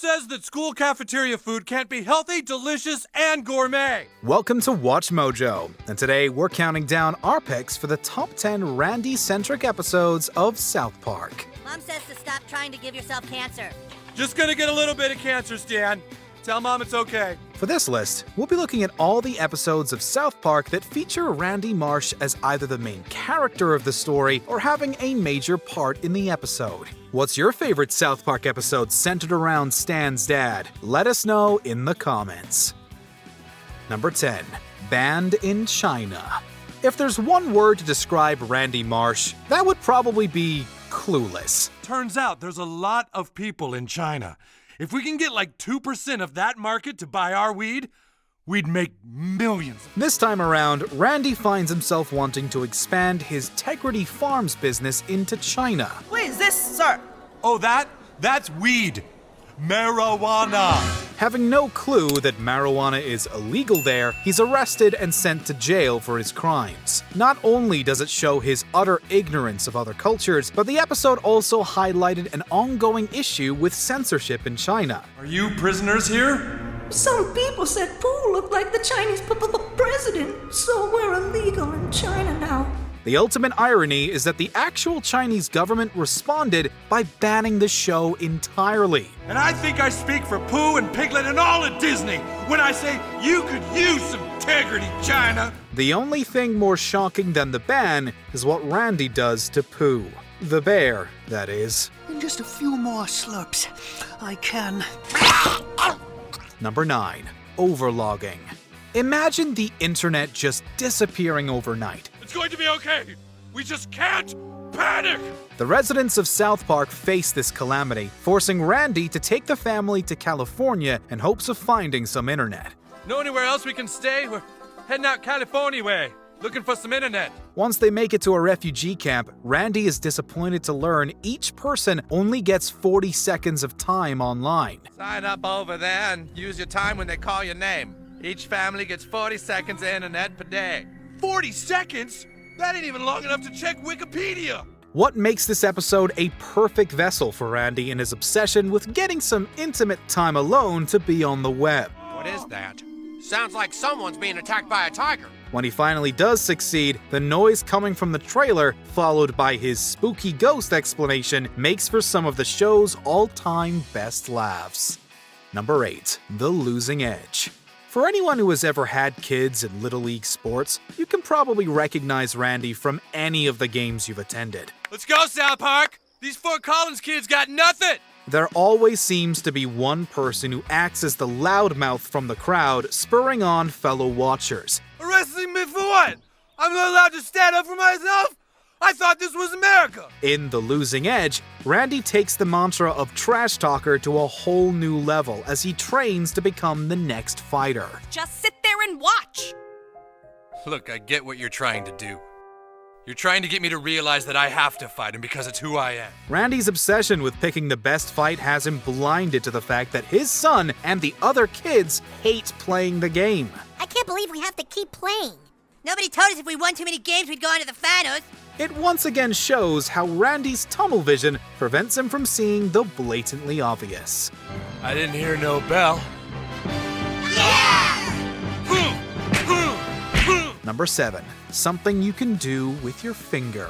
says that school cafeteria food can't be healthy, delicious, and gourmet? Welcome to Watch Mojo, and today we're counting down our picks for the top 10 Randy-centric episodes of South Park. Mom says to stop trying to give yourself cancer. Just gonna get a little bit of cancer, Stan. Tell Mom it's okay. For this list, we'll be looking at all the episodes of South Park that feature Randy Marsh as either the main character of the story or having a major part in the episode. What's your favorite South Park episode centered around Stan's dad? Let us know in the comments. Number 10. Banned in China. If there's one word to describe Randy Marsh, that would probably be clueless. Turns out there's a lot of people in China. If we can get like 2% of that market to buy our weed, we'd make millions. This time around, Randy finds himself wanting to expand his Tegrity Farms business into China. What is this, sir? Oh, that's weed. Marijuana. Having no clue that marijuana is illegal there, he's arrested and sent to jail for his crimes. Not only does it show his utter ignorance of other cultures, but the episode also highlighted an ongoing issue with censorship in China. Are you prisoners here? Some people said Pooh looked like the Chinese president, so we're illegal in China now. The ultimate irony is that the actual Chinese government responded by banning the show entirely. And I think I speak for Pooh and Piglet and all of Disney when I say you could use some integrity, China. The only thing more shocking than the ban is what Randy does to Pooh. The bear, that is. In just a few more slurps, I can. Number 9. Overlogging. Imagine the internet just disappearing overnight. It's going to be okay. We just can't panic. The residents of South Park face this calamity, forcing Randy to take the family to California in hopes of finding some internet. Know anywhere else we can stay? We're heading out California way, looking for some internet. Once they make it to a refugee camp, Randy is disappointed to learn each person only gets 40 seconds of time online. Sign up over there and use your time when they call your name. Each family gets 40 seconds of internet per day. 40 seconds? That ain't even long enough to check Wikipedia. What makes this episode a perfect vessel for Randy in his obsession with getting some intimate time alone to be on the web? What is that? Sounds like someone's being attacked by a tiger. When he finally does succeed, the noise coming from the trailer, followed by his spooky ghost explanation, makes for some of the show's all-time best laughs. Number 8. The Losing Edge. For anyone who has ever had kids in Little League sports, you can probably recognize Randy from any of the games you've attended. Let's go, South Park! These Fort Collins kids got nothing! There always seems to be one person who acts as the loudmouth from the crowd, spurring on fellow watchers. Arresting me for what? I'm not allowed to stand up for myself? I thought this was America! In The Losing Edge, Randy takes the mantra of trash talker to a whole new level as he trains to become the next fighter. Just sit there and watch! Look, I get what you're trying to do. You're trying to get me to realize that I have to fight him because it's who I am. Randy's obsession with picking the best fight has him blinded to the fact that his son and the other kids hate playing the game. I can't believe we have to keep playing. Nobody told us if we won too many games we'd go on to the finals. It once again shows how Randy's tunnel vision prevents him from seeing the blatantly obvious. I didn't hear no bell. Number 7. Something you can do with your finger.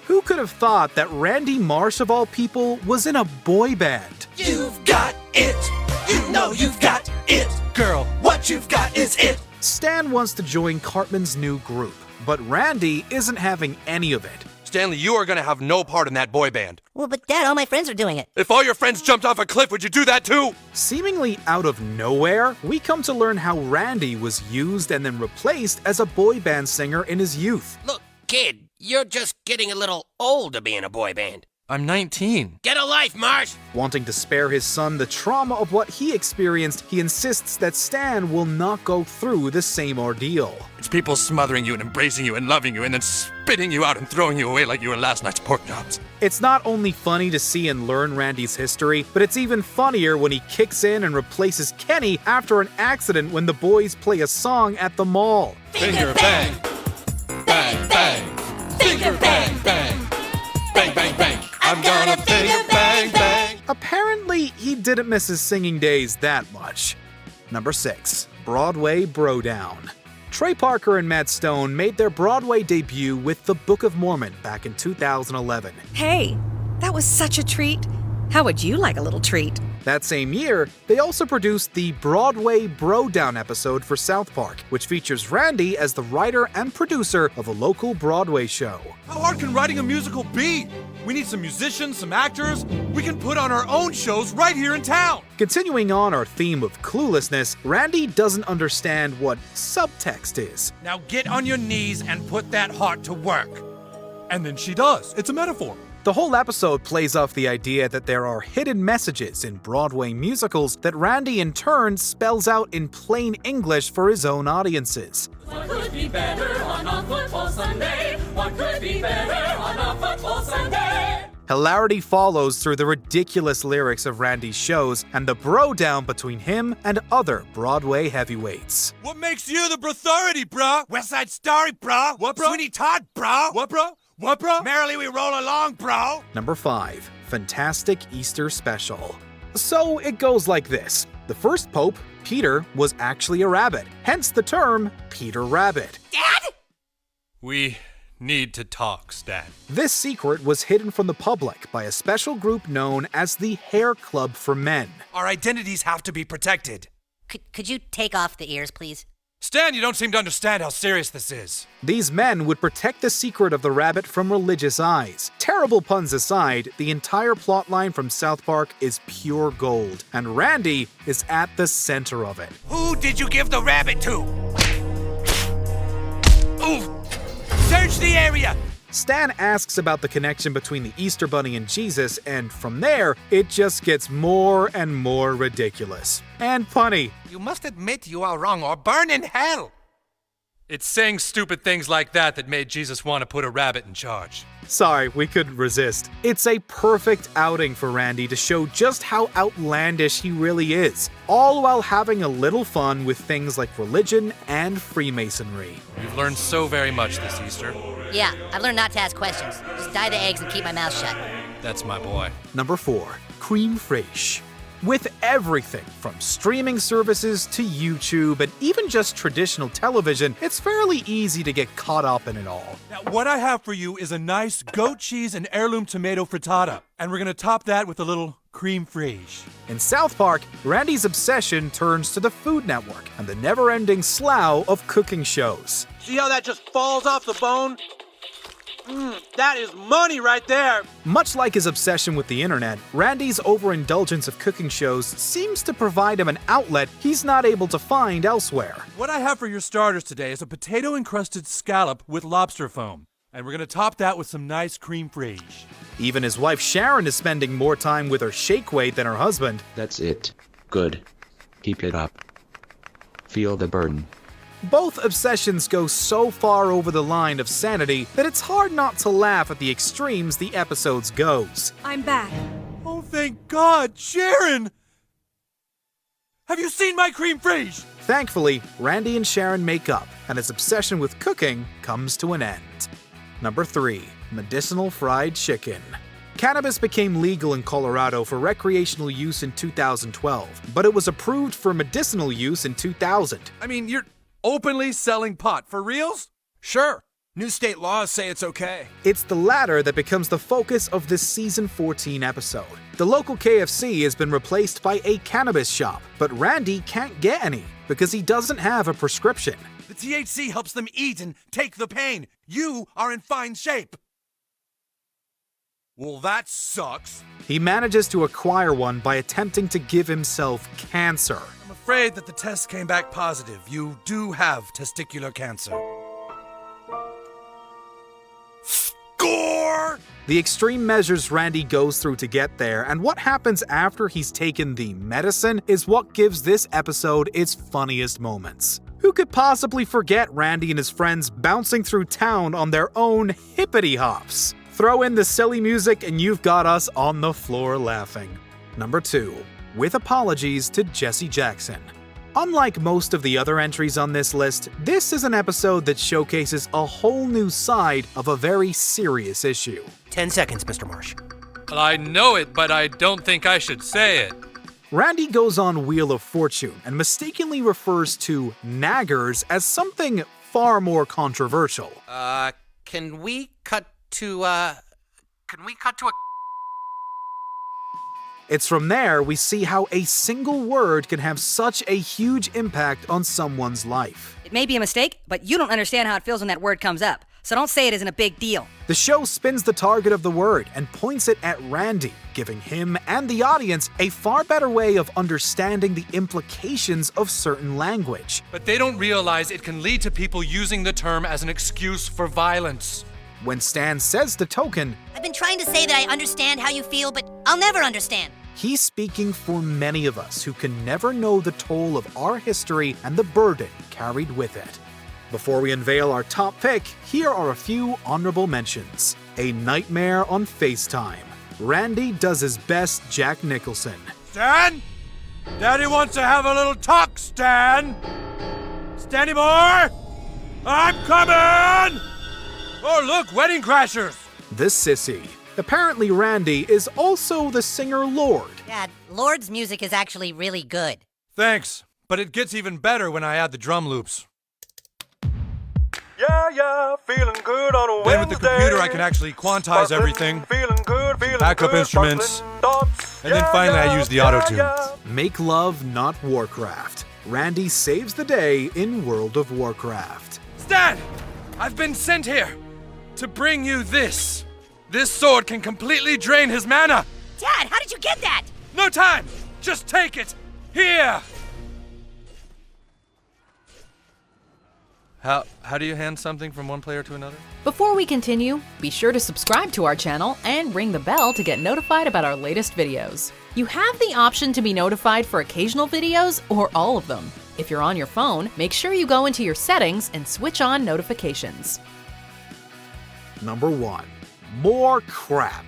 Who could have thought that Randy Marsh, of all people, was in a boy band? You've got it. You know you've got it. Girl, what you've got is it. Stan wants to join Cartman's new group, but Randy isn't having any of it. Stanley, you are going to have no part in that boy band. Well, but Dad, all my friends are doing it. If all your friends jumped off a cliff, would you do that too? Seemingly out of nowhere, we come to learn how Randy was used and then replaced as a boy band singer in his youth. Look, kid, you're just getting a little old to be in a boy band. I'm 19. Get a life, Marsh! Wanting to spare his son the trauma of what he experienced, he insists that Stan will not go through the same ordeal. It's people smothering you and embracing you and loving you and then spitting you out and throwing you away like you were last night's pork chops. It's not only funny to see and learn Randy's history, but it's even funnier when he kicks in and replaces Kenny after an accident when the boys play a song at the mall. Finger bang! Bang, bang! Finger bang, bang! Bang, bang, bang! I'm gonna finger bang, bang! Apparently, he didn't miss his singing days that much. Number 6. Broadway Bro Down. Trey Parker and Matt Stone made their Broadway debut with The Book of Mormon back in 2011. Hey, that was such a treat. How would you like a little treat? That same year, they also produced the Broadway Bro Down episode for South Park, which features Randy as the writer and producer of a local Broadway show. How hard can writing a musical be? We need some musicians, some actors. We can put on our own shows right here in town. Continuing on our theme of cluelessness, Randy doesn't understand what subtext is. Now get on your knees and put that heart to work. And then she does. It's a metaphor. The whole episode plays off the idea that there are hidden messages in Broadway musicals that Randy in turn spells out in plain English for his own audiences. What could be better on a football Sunday? What could be better on a football Sunday? Hilarity follows through the ridiculous lyrics of Randy's shows and the bro down between him and other Broadway heavyweights. What makes you the authority, bruh? West Side Story, bro. What, bro? Sweeney Todd, bro. What, bro? What, bro? Merrily we roll along, bro. Number 5. Fantastic Easter Special. So it goes like this. The first pope, Peter, was actually a rabbit, hence the term Peter Rabbit. Dad? We need to talk, Stan. This secret was hidden from the public by a special group known as the Hair Club for Men. Our identities have to be protected. Could you take off the ears, please? Stan, you don't seem to understand how serious this is. These men would protect the secret of the rabbit from religious eyes. Terrible puns aside, the entire plotline from South Park is pure gold, and Randy is at the center of it. Who did you give the rabbit to? Ooh! Search the area! Stan asks about the connection between the Easter Bunny and Jesus, and from there, it just gets more and more ridiculous. And punny. You must admit you are wrong or burn in hell! It's saying stupid things like that made Jesus want to put a rabbit in charge. Sorry, we couldn't resist. It's a perfect outing for Randy to show just how outlandish he really is, all while having a little fun with things like religion and Freemasonry. We've learned so very much this Easter. Yeah, I've learned not to ask questions. Just dye the eggs and keep my mouth shut. That's my boy. Number 4. Cream Fraiche. With everything from streaming services to YouTube and even just traditional television, it's fairly easy to get caught up in it all. Now, what I have for you is a nice goat cheese and heirloom tomato frittata, and we're gonna top that with a little cream fraiche. In South Park, Randy's obsession turns to the Food Network and the never-ending slough of cooking shows. See how that just falls off the bone? That is money right there! Much like his obsession with the internet, Randy's overindulgence of cooking shows seems to provide him an outlet he's not able to find elsewhere. What I have for your starters today is a potato-encrusted scallop with lobster foam, and we're gonna top that with some nice cream fraiche. Even his wife Sharon is spending more time with her shake weight than her husband. That's it. Good. Keep it up. Feel the burn. Both obsessions go so far over the line of sanity that it's hard not to laugh at the extremes the episodes goes. I'm back. Oh, thank God, Sharon! Have you seen my cream fraiche? Thankfully, Randy and Sharon make up, and his obsession with cooking comes to an end. Number 3. Medicinal fried chicken. Cannabis became legal in Colorado for recreational use in 2012, but it was approved for medicinal use in 2000. I mean, you're openly selling pot, for reals? Sure. New state laws say it's okay. It's the latter that becomes the focus of this season 14 episode. The local KFC has been replaced by a cannabis shop, but Randy can't get any because he doesn't have a prescription. The THC helps them eat and take the pain. You are in fine shape. Well, that sucks. He manages to acquire one by attempting to give himself cancer. I'm afraid that the test came back positive. You do have testicular cancer. Score! The extreme measures Randy goes through to get there, and what happens after he's taken the medicine, is what gives this episode its funniest moments. Who could possibly forget Randy and his friends bouncing through town on their own hippity hops? Throw in the silly music and you've got us on the floor laughing. Number 2. With apologies to Jesse Jackson. Unlike most of the other entries on this list, this is an episode that showcases a whole new side of a very serious issue. 10 seconds, Mr. Marsh. Well, I know it, but I don't think I should say it. Randy goes on Wheel of Fortune and mistakenly refers to naggers as something far more controversial. Can we cut to a... It's from there we see how a single word can have such a huge impact on someone's life. It may be a mistake, but you don't understand how it feels when that word comes up. So don't say it isn't a big deal. The show spins the target of the word and points it at Randy, giving him and the audience a far better way of understanding the implications of certain language. But they don't realize it can lead to people using the term as an excuse for violence. When Stan says to Token, I've been trying to say that I understand how you feel, but I'll never understand. he's speaking for many of us who can never know the toll of our history and the burden carried with it. Before we unveil our top pick, here are a few honorable mentions. A Nightmare on FaceTime. Randy does his best Jack Nicholson. Stan? Daddy wants to have a little talk, Stan! Stanny boy! I'm coming! Oh, look, Wedding Crashers! The Sissy. Apparently Randy is also the singer Lord. Dad, Lord's music is actually really good. Thanks, but it gets even better when I add the drum loops. Yeah, feeling good on a Wednesday. Then with the computer I can actually quantize everything, backup instruments, and then finally I use the auto-tune. Make love, not Warcraft. Randy saves the day in World of Warcraft. Stan! I've been sent here to bring you this. This sword can completely drain his mana. Dad, how did you get that? No time! Just take it! Here! How do you hand something from one player to another? Before we continue, be sure to subscribe to our channel and ring the bell to get notified about our latest videos. You have the option to be notified for occasional videos or all of them. If you're on your phone, make sure you go into your settings and switch on notifications. Number 1. More crap.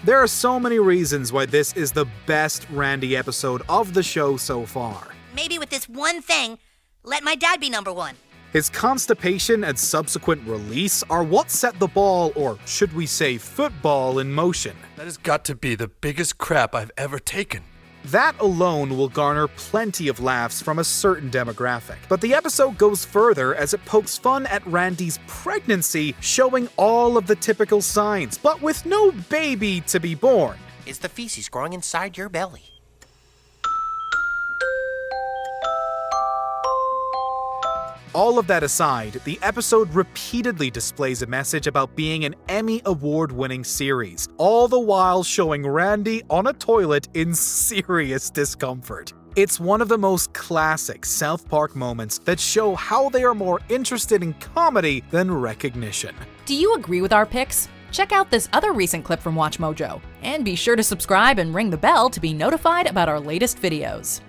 There are so many reasons why this is the best Randy episode of the show so far. Maybe with this one thing, let my dad be number one. His constipation and subsequent release are what set the ball, or should we say football, in motion. That has got to be the biggest crap I've ever taken. That alone will garner plenty of laughs from a certain demographic. But the episode goes further as it pokes fun at Randy's pregnancy, showing all of the typical signs, but with no baby to be born. Is the feces growing inside your belly? All of that aside, the episode repeatedly displays a message about being an Emmy Award-winning series, all the while showing Randy on a toilet in serious discomfort. It's one of the most classic South Park moments that show how they are more interested in comedy than recognition. Do you agree with our picks? Check out this other recent clip from WatchMojo, and be sure to subscribe and ring the bell to be notified about our latest videos.